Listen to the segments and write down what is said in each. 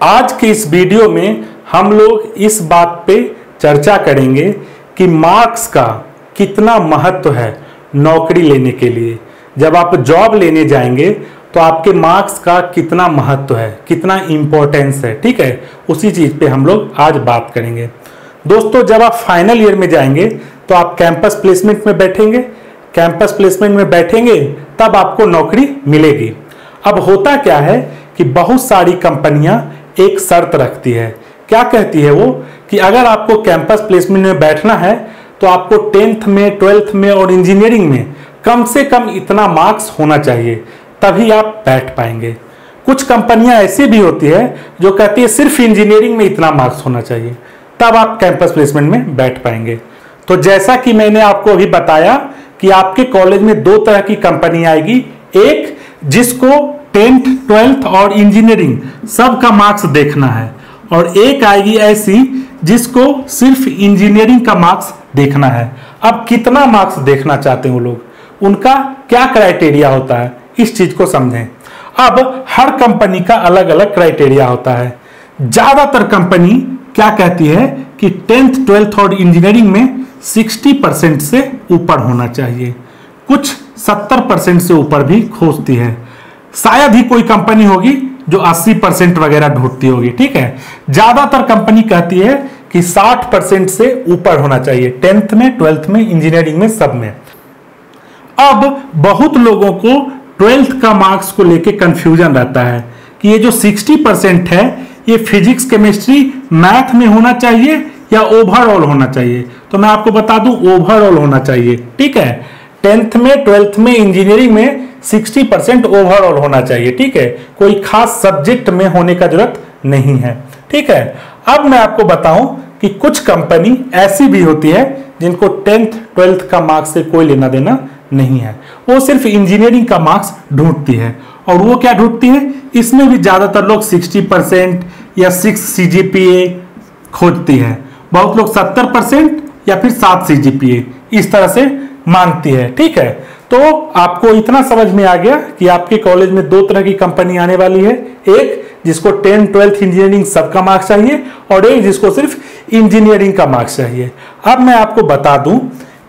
आज के इस वीडियो में हम लोग इस बात पे चर्चा करेंगे कि मार्क्स का कितना महत्व है नौकरी लेने के लिए। जब आप जॉब लेने जाएंगे तो आपके मार्क्स का कितना महत्व है, कितना इम्पोर्टेंस है, ठीक है। उसी चीज़ पे हम लोग आज बात करेंगे। दोस्तों, जब आप फाइनल ईयर में जाएंगे तो आप कैंपस प्लेसमेंट में बैठेंगे। कैंपस प्लेसमेंट में बैठेंगे तब आपको नौकरी मिलेगी। अब होता क्या है कि बहुत सारी कंपनियां एक शर्त रखती है। क्या कहती है वो कि अगर आपको कैंपस प्लेसमेंट में बैठना है तो आपको 10th में, 12th में और इंजीनियरिंग में कम से कम इतना मार्क्स होना चाहिए, तभी आप बैठ पाएंगे। कुछ कंपनियां ऐसी भी होती है जो कहती है सिर्फ इंजीनियरिंग में इतना मार्क्स होना चाहिए, तब आप कैंपस प्लेसमेंट में बैठ पाएंगे। तो जैसा कि मैंने आपको अभी बताया कि आपके कॉलेज में दो तरह की कंपनी आएगी। एक जिसको 10th, 12th और इंजीनियरिंग सबका मार्क्स देखना है, और एक आएगी ऐसी जिसको सिर्फ इंजीनियरिंग का मार्क्स देखना है। अब कितना मार्क्स देखना चाहते हैं वो लोग, उनका क्या क्राइटेरिया होता है, इस चीज को समझें। अब हर कंपनी का अलग अलग क्राइटेरिया होता है। ज्यादातर कंपनी क्या कहती है कि 10th, 12th और इंजीनियरिंग में 60% से ऊपर होना चाहिए। कुछ 70% से ऊपर भी खोजती है। शायद ही कोई कंपनी होगी जो 80% वगैरह ढूंढती होगी, ठीक है। ज्यादातर कंपनी कहती है कि 60% से ऊपर होना चाहिए 10th में, 12th में, इंजीनियरिंग में, सब में। अब बहुत लोगों को 12th का मार्क्स को लेके कंफ्यूजन रहता है कि ये जो 60% है ये फिजिक्स, केमिस्ट्री, मैथ में होना चाहिए या ओवरऑल होना चाहिए। तो मैं आपको बता दूं ओवरऑल होना चाहिए, ठीक है। 10th में, 12th में, इंजीनियरिंग में 60% ओवरऑल होना चाहिए, ठीक है। कोई खास सब्जेक्ट में होने का जरूरत नहीं है, ठीक है। अब मैं आपको बताऊं कि कुछ कंपनी ऐसी भी होती है जिनको 10th, 12th का मार्क्स से कोई लेना देना नहीं है, वो सिर्फ इंजीनियरिंग का मार्क्स ढूंढती है। और वो क्या ढूंढती है, इसमें भी ज्यादातर लोग 60% या 6 CGPA खोजती है। बहुत लोग 70% या फिर 7 CGPA इस तरह से मांगती है, ठीक है। तो आपको इतना समझ में आ गया कि आपके कॉलेज में दो तरह की कंपनी आने वाली है। एक जिसको 10th, 12th इंजीनियरिंग सबका मार्क्स चाहिए, और एक जिसको सिर्फ इंजीनियरिंग का मार्क्स चाहिए। अब मैं आपको बता दूं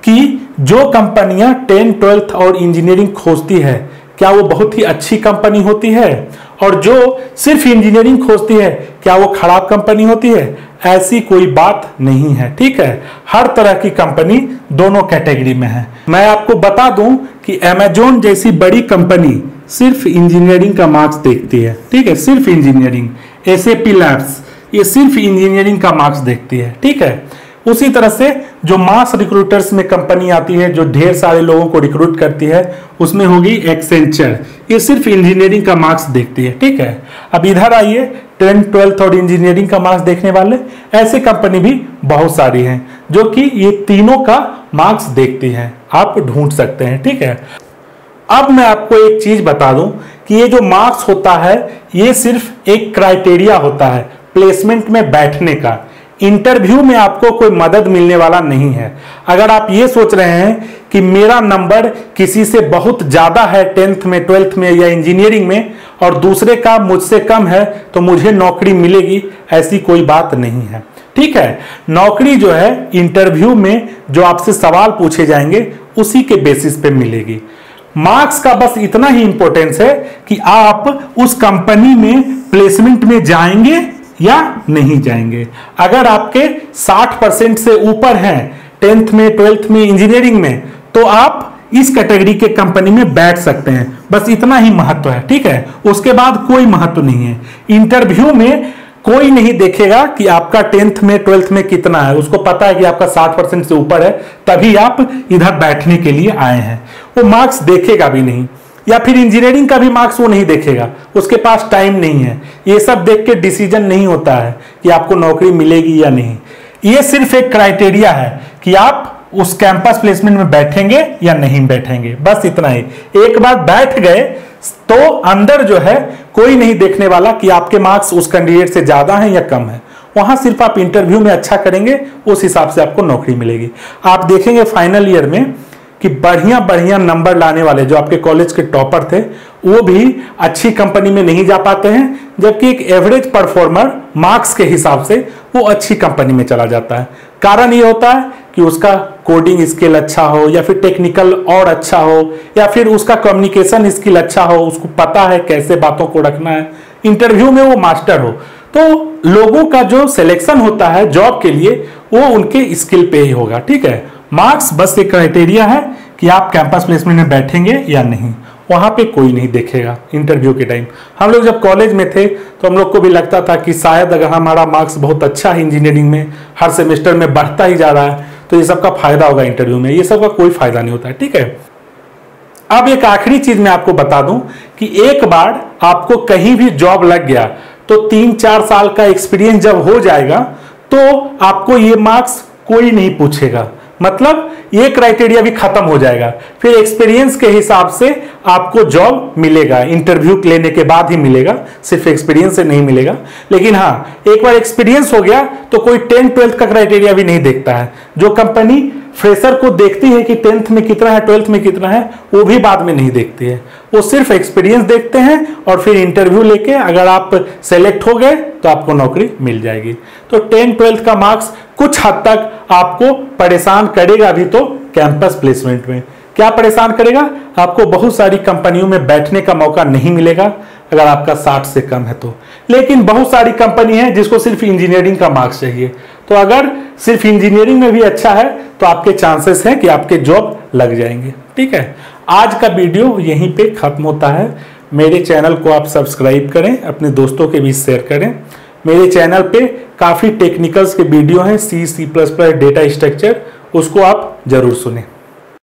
कि जो कंपनियां 10th, 12th और इंजीनियरिंग खोजती है, क्या वो बहुत ही अच्छी कंपनी होती है, और जो सिर्फ इंजीनियरिंग खोजती है क्या वो खराब कंपनी होती है? ऐसी कोई बात नहीं है, ठीक है। हर तरह की कंपनी दोनों कैटेगरी में है। मैं आपको बता दूं कि अमेजोन जैसी बड़ी कंपनी सिर्फ इंजीनियरिंग का मार्क्स देखती है, ठीक है, सिर्फ इंजीनियरिंग। SAP लैब्स ये सिर्फ इंजीनियरिंग का मार्क्स देखती है, ठीक है। उसी तरह से जो मास रिक्रूटर्स में कंपनी आती है जो ढेर सारे लोगों को रिक्रूट करती है, उसमें होगी एक्सेंचर, ये सिर्फ इंजीनियरिंग का मार्क्स देखती है, ठीक है। अब इधर आइए, 10th, 12th और इंजीनियरिंग का मार्क्स देखने वाले ऐसे कंपनी भी बहुत सारी हैं जो कि ये तीनों का मार्क्स देखती हैं, आप ढूंढ सकते हैं, ठीक है। अब मैं आपको एक चीज बता दूं कि ये जो मार्क्स होता है ये सिर्फ एक क्राइटेरिया होता है प्लेसमेंट में बैठने का। इंटरव्यू में आपको कोई मदद मिलने वाला नहीं है। अगर आप ये सोच रहे हैं कि मेरा नंबर किसी से बहुत ज्यादा है 10th में, 12th में या इंजीनियरिंग में, और दूसरे का मुझसे कम है तो मुझे नौकरी मिलेगी, ऐसी कोई बात नहीं है, ठीक है। नौकरी जो है इंटरव्यू में जो आपसे सवाल पूछे जाएंगे उसी के बेसिस पे मिलेगी। मार्क्स का बस इतना ही इंपॉर्टेंस है कि आप उस कंपनी में प्लेसमेंट में जाएंगे या नहीं जाएंगे। अगर आपके 60% से ऊपर हैं 10th में, 12th में, इंजीनियरिंग में, तो आप इस कैटेगरी के कंपनी में बैठ सकते हैं। बस इतना ही महत्व है, ठीक है। उसके बाद कोई महत्व नहीं है। इंटरव्यू में कोई नहीं देखेगा कि आपका 10th में, 12th में कितना है, उसको पता है कि आपका 60% से ऊपर है, तभी आप इधर बैठने के लिए आए हैं। वो मार्क्स देखेगा भी नहीं, या फिर इंजीनियरिंग का भी मार्क्स वो नहीं देखेगा, उसके पास टाइम नहीं है। ये सब देख के डिसीजन नहीं होता है कि आपको नौकरी मिलेगी या नहीं। ये सिर्फ एक क्राइटेरिया है कि आप उस कैंपस प्लेसमेंट में बैठेंगे या नहीं बैठेंगे, बस इतना ही। एक बार बैठ गए तो अंदर जो है कोई नहीं देखने वाला कि आपके मार्क्स उस कैंडिडेट से ज्यादा हैं या कम है। वहां सिर्फ आप इंटरव्यू में अच्छा करेंगे, उस हिसाब से आपको नौकरी मिलेगी। आप देखेंगे फाइनल ईयर में कि बढ़िया बढ़िया नंबर लाने वाले जो आपके कॉलेज के टॉपर थे वो भी अच्छी कंपनी में नहीं जा पाते हैं, जबकि एक एवरेज परफॉर्मर मार्क्स के हिसाब से वो अच्छी कंपनी में चला जाता है। कारण ये होता है कि उसका कोडिंग स्किल अच्छा हो, या फिर टेक्निकल और अच्छा हो, या फिर उसका कम्युनिकेशन स्किल अच्छा हो, उसको पता है कैसे बातों को रखना है, इंटरव्यू में वो मास्टर हो। तो लोगों का जो सिलेक्शन होता है जॉब के लिए वो उनके स्किल पे ही होगा। ठीक है, मार्क्स बस एक क्राइटेरिया है कि आप कैंपस प्लेसमेंट में बैठेंगे या नहीं, वहां पे कोई नहीं देखेगा इंटरव्यू के टाइम। हम लोग जब कॉलेज में थे तो हम लोग को भी लगता था कि शायद अगर हमारा मार्क्स बहुत अच्छा है इंजीनियरिंग में, हर सेमेस्टर में बढ़ता ही जा रहा है, तो ये सब का फायदा होगा इंटरव्यू में। ये सब का कोई फायदा नहीं होता है। ठीक है, अब एक आखिरी चीज मैं आपको बता दूं कि एक बार आपको कहीं भी जॉब लग गया तो 3-4 साल का एक्सपीरियंस जब हो जाएगा तो आपको ये मार्क्स कोई नहीं पूछेगा, मतलब ये क्राइटेरिया भी खत्म हो जाएगा। फिर एक्सपीरियंस के हिसाब से आपको जॉब मिलेगा, इंटरव्यू लेने के बाद ही मिलेगा, सिर्फ एक्सपीरियंस से नहीं मिलेगा। लेकिन हाँ, एक बार एक्सपीरियंस हो गया तो कोई 10th-12th का क्राइटेरिया भी नहीं देखता है। जो कंपनी फ्रेशर को देखती है कि 10th में कितना है, 12th में कितना है, वो भी बाद में नहीं देखती है, वो सिर्फ एक्सपीरियंस देखते हैं और फिर इंटरव्यू लेके अगर आप सेलेक्ट हो गए तो आपको नौकरी मिल जाएगी। तो 10th-12th का मार्क्स कुछ हद तक आपको परेशान करेगा भी, तो कैंपस प्लेसमेंट में क्या परेशान करेगा, आपको बहुत सारी कंपनियों में बैठने का मौका नहीं मिलेगा अगर आपका 60 से कम है तो। लेकिन बहुत सारी कंपनी है जिसको सिर्फ इंजीनियरिंग का मार्क्स चाहिए, तो अगर सिर्फ इंजीनियरिंग में भी अच्छा है तो आपके चांसेस हैं कि आपके जॉब लग जाएंगे। ठीक है, आज का वीडियो यहीं पे खत्म होता है। मेरे चैनल को आप सब्सक्राइब करें, अपने दोस्तों के बीच शेयर करें। मेरे चैनल पे काफ़ी टेक्निकल्स के वीडियो हैं, C++, डेटा स्ट्रक्चर, उसको आप जरूर सुनें।